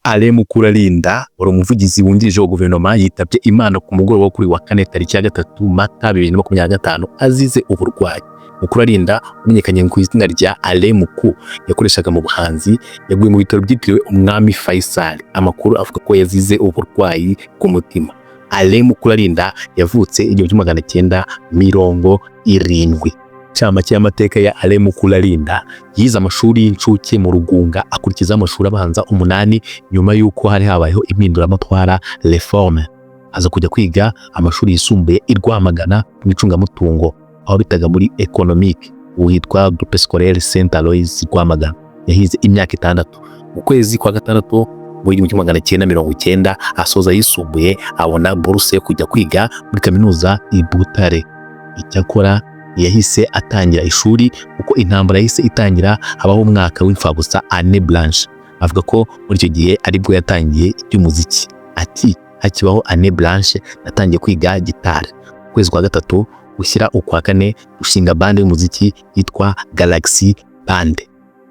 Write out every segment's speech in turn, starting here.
Alain MUKU wari umuvugizi wungirije wa guverinoma yitabye Imana ku mugoroba wo kuri wa kane tariki ya 3 Mata 2025 azize uburwayi. MUKU umenyekanye ku izina rya Alain MUKU yakoreshaga mu buhanzi yaguye mu bitaro byitiriwe Umwami Faisal. Amakuru avuga ko yazize uburwayi bw'umutima. Alain MUKU yavutse 1970. Camake y'amateka ya Alain MUKU yize amashuri y'incuke mu Rugunga akurikiza amashuri abanza 8 nyuma y'uko hari habayeho impinduramatwara reforme. Aza kujya kwiga amashuri yisumbuye i Rwamagana mu icungamutungo aho bitaga muri economique witwa Groupe Scolaire Saint Aloys Rwamagana. Yahize imyaka 6. Mu kwezi kwa gatandatu mu 1990 asoza yisumbuye abona bourse yo kujya kwiga muri kaminuza i Butare. Icyakora yahise atangira ishuri uko intambara yahise itangira habaho umwaka w'imfabusa année blanche. Avuga ko muri icyo gihe aribwo yatangiye iby'umuziki. Ati hakibaho année blanche natangiye kwiga gitari. Kwezi kwa gatatu ushyira ukwa kane ushinga bande y'umuziki yitwa Galaxy Band.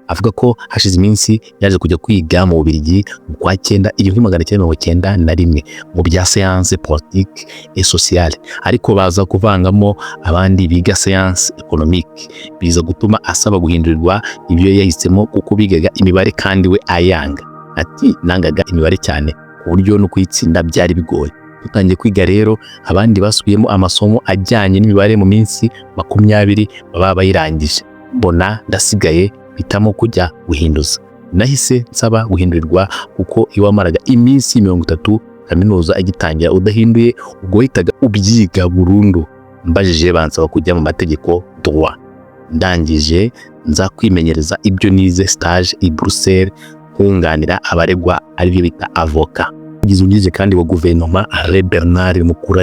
Avuga ko hashize iminsi yaje kujya kwiga mu Bubiligi mu kwa 9 1991 mu bya science politique et sociale, ariko baza kuvangamo abandi biga science économique, biza gutuma asaba guhindurirwa ibyo yahisemo kuko bigaga imibare kandi we ayanga. Ati nangaga imibare cyane ku buryo no kwitsinda byari bigoye. Tutangiye kwiga rero abandi basubiyemo amasomo ajyanye n'imibare mu minsi 20 baba bayirangije. Mbona ndasigaye bitamo kujya guhinduza. Nahise nsaba guhindurirwa kuko iwamaraga iminsi 30 kaminuza agitangira udahinduye ubwo hitaga ubyiga burundu. Mbajije bansaba kujya mu mategeko droit. Ndangije nza kwimenyereza ibyo nize stage i Bruxelles kunganira abaregwa ari byo bita avocat. Wungirije kandi wa guverinoma Alain MUKU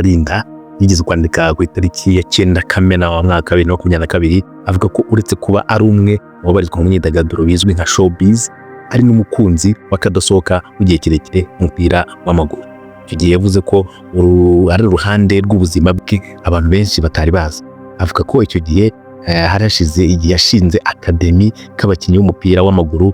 yigeze kwandika ku itariki ya 9 Kamena wa mwaka 2022 avuga ko uretse kuba ari umwe mu barizwa mu myidagaduro bizwi nka showbiz, ari n'umukunzi wakadasohoka mu gihe kirekire umupira w'amaguru. Icyo gihe yavuze ko ari uruhande rw'ubuzima bwe abantu benshi batari bazi. Avuga ko icyo gihe harashize igihe yashinze akademi k'abakinnyi b'umupira w'amaguru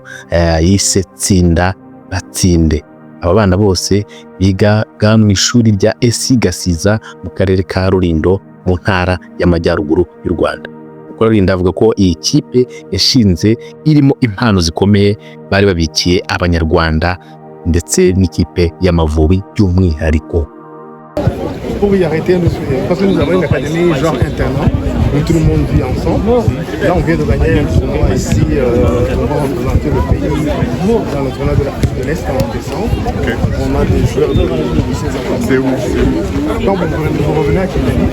yise Tsinda Batsinde. Aba bana bose bigaga mu ishuri rya ESI Gasiza mu karere ka Rulindo mu ntara y'Amajyaruguru y'u Rwanda. MUKU avuga ko iyi kipe yashinze irimo impano zikomeye bari babikiye abanyarwanda ndetse n'ikipe y'Amavubi by'umwihariko. Pour y arrêter, parce que nous avons une académie genre internat où tout le monde vit ensemble. Là, on vient de gagner un tournoi ici, on va représenter le pays dans le tournoi de l'Afrique de l'Est en décembre. Okay. On a des joueurs de lycée. C'est où? Donc, vous revenez à Kigali.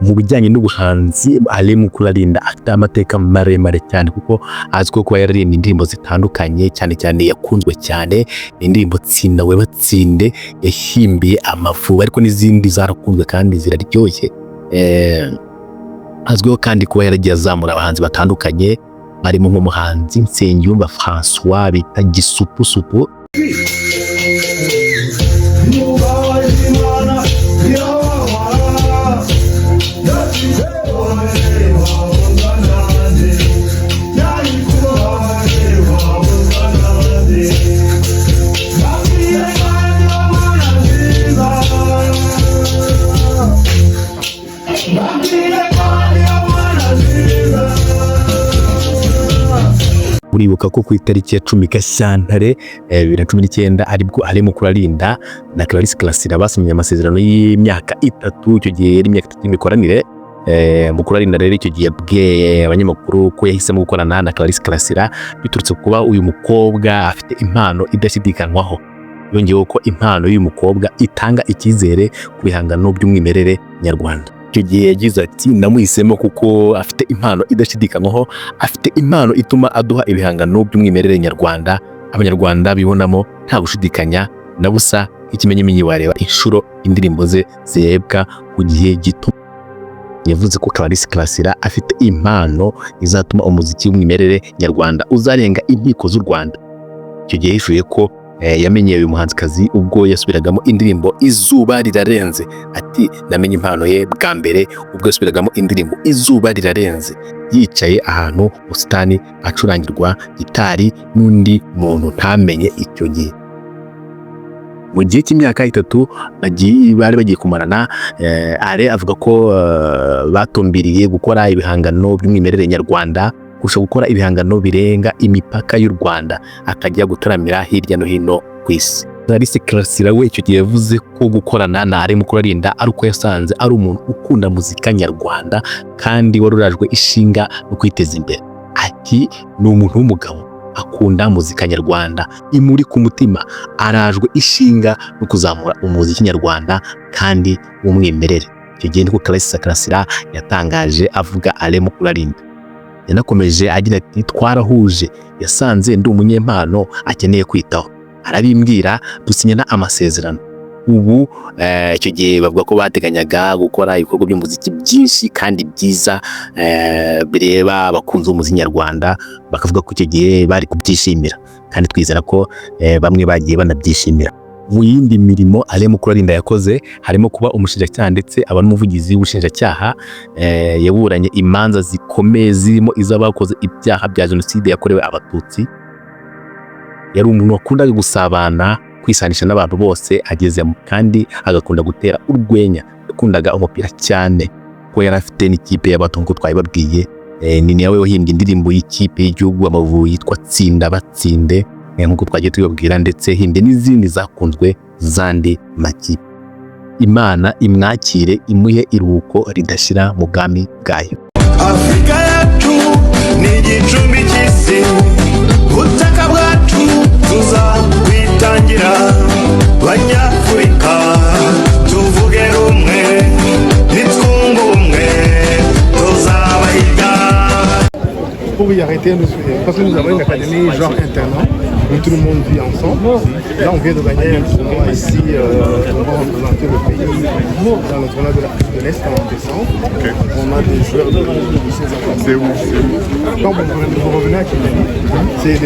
Mu bijyanye n'ubuhanzi Alain MUKU afite amateka maremare cyane kuko azwiho kuba yaririmbye indirimbo zitandukanye cyane yakunzwe cyane. Indirimbo Tsinda we Batsinde yahimbiye Amavubi ariko n'izindi zarakunzwe kandi ziraryoshye. Azwiho kandi kuba yaragiye azamura abahanzi batandukanye barimo nk'umuhanzi Nsengiyumva François bita Gisupusupu. Uribuka ko ku itariki ya 10 Gashyantare 2019 aribwo Alain MUKU na Clarisse basinye amasezerano y'imyaka 3. Icyo gihe yari imyaka 3 y'imikoranire. MUKU rero icyo gihe yabwiye abanyamakuru ko yahisemo gukorana na Clarisse biturutse kuba uyu mukobwa afite impano idashidikanywaho. Yongeyeho ko impano y'uyu mukobwa itanga icyizere ku bihangano by'umwimerere nyarwanda. Icyo gihe yagize ati namuhisemo kuko afite impano idashidikanywaho, afite impano ituma aduha ibihangano by'umwimerere nyarwanda abanyarwanda bibonamo nta gushidikanya na busa. Ikimenyimenyi wareba inshuro indirimbo ze zirebwa ku gihe gito. Yavuze ko Clarisse afite impano izatuma umuziki w'umwimerere nyarwanda uzarenga inkiko z'u Rwanda. Icyo gihe yishuye ko yamenyeye uyu muhanzikazi ubwo yasubiragamo indirimbo Izuba Rirarenze. Ati namenye impano ye bwa mbere ubwo yasubiragamo indirimbo Izuba Rirarenze yicaye ahantu mu busitani acurangirwa gitari n'undi muntu ntamenye icyo gihe. mu gihe cy'imyaka 3 bari bagiye kumarana. Alain avuga ko batumbiriye gukora ibihangano by'umwimerere nyarwanda, kurusha gukora ibihangano birenga imipaka y'u Rwanda, akajya gutaramira hirya no hino ku isi. Clarisse Karasira we icyo gihe yavuze ko gukorana na Alain MUKU ari uko yasanze ari umuntu ukunda muzika nyarwanda kandi warurajwe ishinga no kwiteza imbere. Ati ni umuntu w'umugabo akunda muzika nyarwanda, imuri ku mutima, arajwe ishinga no kuzamura umuziki nyarwanda kandi w'umwimerere. Icyo gihe niko Clarisse Karasira yatangaje avuga Alain MUKU. Yanakomeje agira ati twarahuje, yasanze ndi umunyempano akeneye kwitaho, arabimbwira dusinyana amasezerano. Ubu icyo gihe bavuga ko bateganyaga gukora ibikorwa by'umuziki byinshi kandi byiza bireba abakunzi b'umuziki nyarwanda, bakavuga ko icyo gihe bari kubyishimira kandi twizera ko bamwe bagiye banabyishimira. Mu yindi mirimo Alain MUKU yakoze harimo kuba umushinjacyaha ndetse aba n'umuvugizi w'ubushinjacyaha. Yaburanye imanza zikomeye zirimo iz'abakoze ibyaha bya jenoside yakorewe abatutsi. Yari umuntu wakundaga gusabana, kwisanisha n'abantu bose agezemo, kandi agakunda gutera urwenya. Yakundaga umupira cyane ko yari afite n'ikipe y'abato nk'uko twabibabwiye. Ni nawe wahimbye indirimbo y'ikipe y'igihugu Amavubi yitwa Tsinda Batsinde nk'uko twagiye tubibabwira, ndetse himbye n'izindi zakunzwe zandi makipe. Imana imwakire, imuhe iruhuko ridashira mu bwami bwayo. Afrika yacu ni igicumbi cy'isi, ubutaka bwacu tuzakwitangira. Banyafurika tuvuge rumwe, nitwunge ubumwe tuzabahiga. Pour y arrêter, parce que nous avons une académie genre internat où tout le monde vit ensemble. Là, on vient de gagner un tournoi ici, on va représenter le pays dans le tournoi de l'Afrique de l'Est en décembre. Okay. On a des joueurs de ces enfants. C'est où? Quand vous revenez à Kenya, c'est